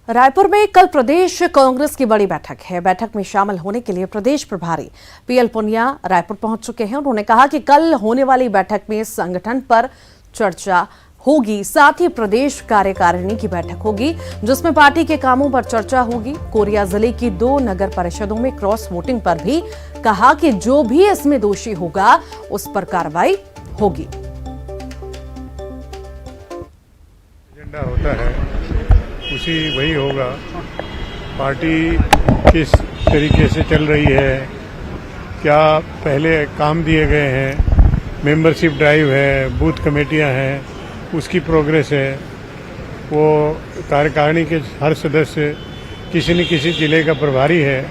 रायपुर में कल प्रदेश कांग्रेस की बड़ी बैठक है। बैठक में शामिल होने के लिए प्रदेश प्रभारी पीएल पुनिया रायपुर पहुंच चुके हैं। उन्होंने कहा कि कल होने वाली बैठक में संगठन पर चर्चा होगी, साथ ही प्रदेश कार्यकारिणी की बैठक होगी जिसमें पार्टी के कामों पर चर्चा होगी। कोरिया जिले की 2 नगर परिषदों में क्रॉस वोटिंग पर भी कहा कि जो भी इसमें दोषी होगा उस पर कार्रवाई होगी। एजेंडा होता है उसी वही होगा। पार्टी किस तरीके से चल रही है, क्या पहले काम दिए गए हैं, मेंबरशिप ड्राइव है, बूथ कमेटियां हैं, उसकी प्रोग्रेस है। वो कार्यकारिणी के हर सदस्य किसी न किसी जिले का प्रभारी है,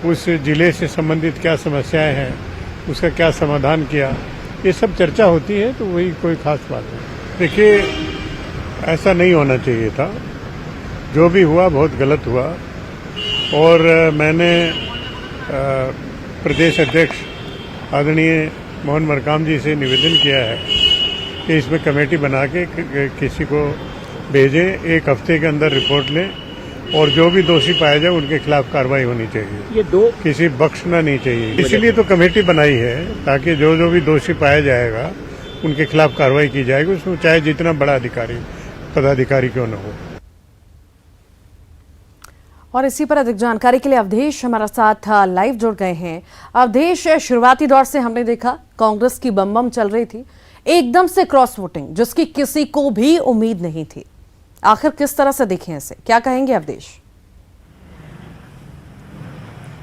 उस जिले से संबंधित क्या समस्याएं हैं, उसका क्या समाधान किया, ये सब चर्चा होती है। तो वही कोई खास बात नहीं। देखिए, ऐसा नहीं होना चाहिए था। जो भी हुआ बहुत गलत हुआ और मैंने प्रदेश अध्यक्ष आदरणीय मोहन मरकाम जी से निवेदन किया है कि इसमें कमेटी बना के किसी को भेजें, 1 हफ्ते के अंदर रिपोर्ट लें और जो भी दोषी पाया जाए उनके खिलाफ कार्रवाई होनी चाहिए। ये 2 किसी बख्शना नहीं चाहिए। इसीलिए तो कमेटी बनाई है ताकि जो भी दोषी पाया जाएगा उनके खिलाफ कार्रवाई की जाएगी, उसमें चाहे जितना बड़ा अधिकारी पदाधिकारी क्यों न हो। और इसी पर अधिक जानकारी के लिए अवधेश हमारा साथ लाइव जुड़ गए हैं। अवधेश, शुरुआती दौर से हमने देखा कांग्रेस की बम चल रही थी, एकदम से क्रॉस वोटिंग जिसकी किसी को भी उम्मीद नहीं थी। आखिर किस तरह से देखें इसे, क्या कहेंगे अवधेश?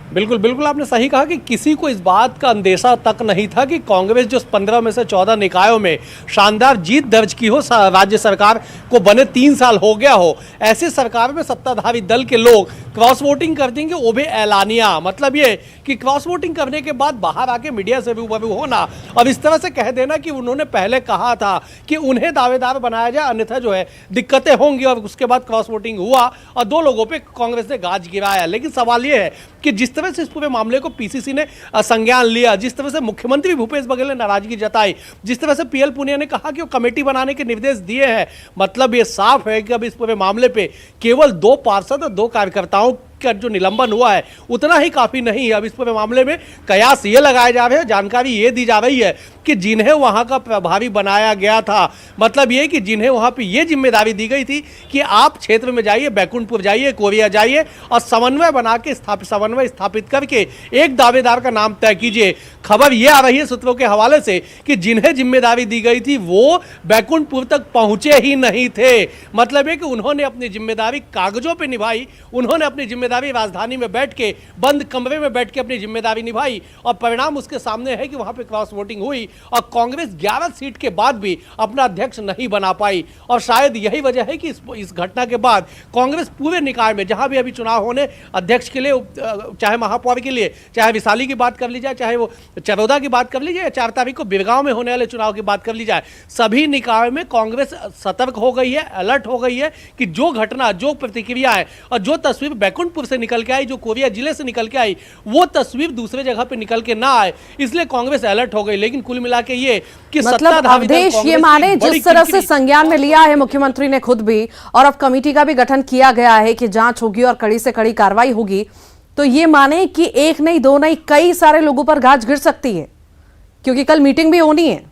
बिल्कुल आपने सही कहा कि किसी को इस बात का अंदेशा तक नहीं था कि कांग्रेस जो 15 में से 14 निकायों में शानदार जीत दर्ज की हो, राज्य सरकार को बने 3 साल हो गया हो, ऐसी सरकार में सत्ताधारी दल के लोग क्रॉस वोटिंग कर देंगे, वो भी ऐलानिया। मतलब ये कि क्रॉस वोटिंग करने के बाद बाहर आके मीडिया से रूबरू होना और इस तरह से कह देना कि उन्होंने पहले कहा था कि उन्हें दावेदार बनाया जाए, अन्यथा जो है दिक्कतें होंगी। और उसके बाद क्रॉस वोटिंग हुआ और 2 लोगों पर कांग्रेस ने गाज गिराया। लेकिन सवाल ये है कि जिस तरह से इस पूरे मामले को पीसीसी ने संज्ञान लिया, जिस तरह से मुख्यमंत्री भूपेश बघेल ने नाराजगी जताई, जिस तरह से पीएल पुनिया ने कहा कि वो कमेटी बनाने के निर्देश दिए हैं, मतलब ये साफ है कि अब इस पूरे मामले पे केवल 2 पार्षद और 2 कार्यकर्ताओं का जो निलंबन हुआ है उतना ही काफी नहीं है। अब इस पूरे मामले में कयास ये लगाए जा रहे हैं, जानकारी ये दी जा रही है कि जिन्हें वहां का प्रभारी बनाया गया था, मतलब ये कि जिन्हें वहां पे ये जिम्मेदारी दी गई थी कि आप क्षेत्र में जाइए, बैकुंठपुर जाइए, कोरिया जाइए और समन्वय बना के समन्वय स्थापित करके एक दावेदार का नाम तय कीजिए। खबर ये आ रही है सूत्रों के हवाले से कि जिन्हें जिम्मेदारी दी गई थी वो बैकुंठपुर तक पहुंचे ही नहीं थे। मतलब है कि उन्होंने अपनी जिम्मेदारी कागजों पर निभाई, उन्होंने अपनी जिम्मेदारी राजधानी में बैठ के बंद कमरे में बैठ के अपनी जिम्मेदारी निभाई और परिणाम उसके सामने है कि वहां पे क्रॉस वोटिंग हुई और कांग्रेस 11 सीट के बाद भी अपना अध्यक्ष नहीं बना पाई। और शायद यही वजह है कि इस घटना के बाद कांग्रेस पूरे निकाय में जहां भी अभी चुनाव होने अध्यक्ष के लिए, चाहे महापौर के लिए, चाहे विशाली की बात कर ली जाए, चाहे वो चरौदा की बात कर ली जाए, 4 तारीख को बिरगांव में होने वाले चुनाव की बात कर ली जाए, सभी निकाय में कांग्रेस सतर्क हो गई है, अलर्ट हो गई है कि जो घटना, जो प्रतिक्रिया है और जो तस्वीर बैकुंठपुर से निकल के आई, जो कोरिया जिले से निकल के आई, वो तस्वीर दूसरे जगह पे निकल के ना आए, इसलिए कांग्रेस अलर्ट हो गई। लेकिन कुल मिला के ये कि मतलब अवधेश, ये माने जिस तरह से संज्ञान में लिया है मुख्यमंत्री ने खुद भी, और अब कमेटी का भी गठन किया गया है कि जांच होगी और कड़ी से कड़ी कार्रवाई होगी, तो ये माने कि 1 नहीं 2 नहीं कई सारे लोगों पर गाज गिर सकती है, क्योंकि कल मीटिंग भी होनी है।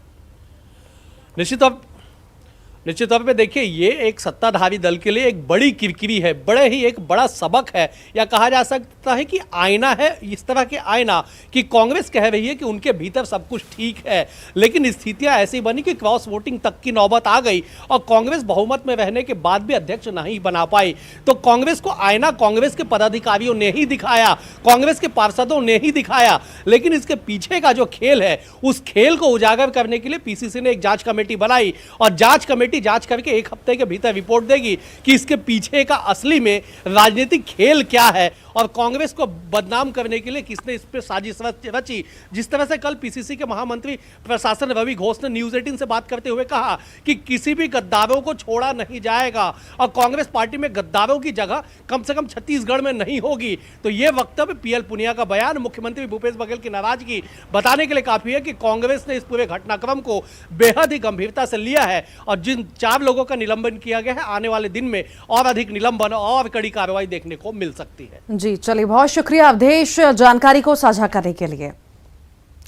निश्चित तौर पे देखिए, ये एक सत्ताधारी दल के लिए एक बड़ी किरकिरी है, बड़े ही एक बड़ा सबक है, या कहा जा सकता है कि आईना है, इस तरह के आईना कि कांग्रेस कह रही है कि उनके भीतर सब कुछ ठीक है, लेकिन स्थितियां ऐसी बनी कि क्रॉस वोटिंग तक की नौबत आ गई और कांग्रेस बहुमत में रहने के बाद भी अध्यक्ष नहीं बना पाई। तो कांग्रेस को आईना कांग्रेस के पदाधिकारियों ने ही दिखाया, कांग्रेस के पार्षदों ने ही दिखाया, लेकिन इसके पीछे का जो खेल है उस खेल को उजागर करने के लिए पीसीसी ने एक जांच कमेटी बनाई और जांच कमेटी जांच करके 1 हफ्ते के भीतर रिपोर्ट देगी कि इसके पीछे का असली में राजनीतिक खेल क्या है और कांग्रेस को बदनाम करने के लिए किसने इस पर साजिश रची। जिस तरह से कल पीसीसी के महामंत्री प्रशासन रवि घोष ने न्यूज 18 से बात करते हुए कहा कि किसी भी गद्दारों को छोड़ा नहीं जाएगा और कांग्रेस पार्टी में गद्दारों की जगह कम से कम छत्तीसगढ़ में नहीं होगी, तो यह वक्तव्य पीएल पुनिया का बयान मुख्यमंत्री भूपेश बघेल की नाराजगी बताने के लिए काफी है कि कांग्रेस ने इस पूरे घटनाक्रम को बेहद ही गंभीरता से लिया है और जिन 4 लोगों का निलंबन किया गया है। आने वाले दिन में और अधिक निलंबन और कड़ी कार्रवाई देखने को मिल सकती है। जी चलिए, बहुत शुक्रिया अवधेश जानकारी को साझा करने के लिए।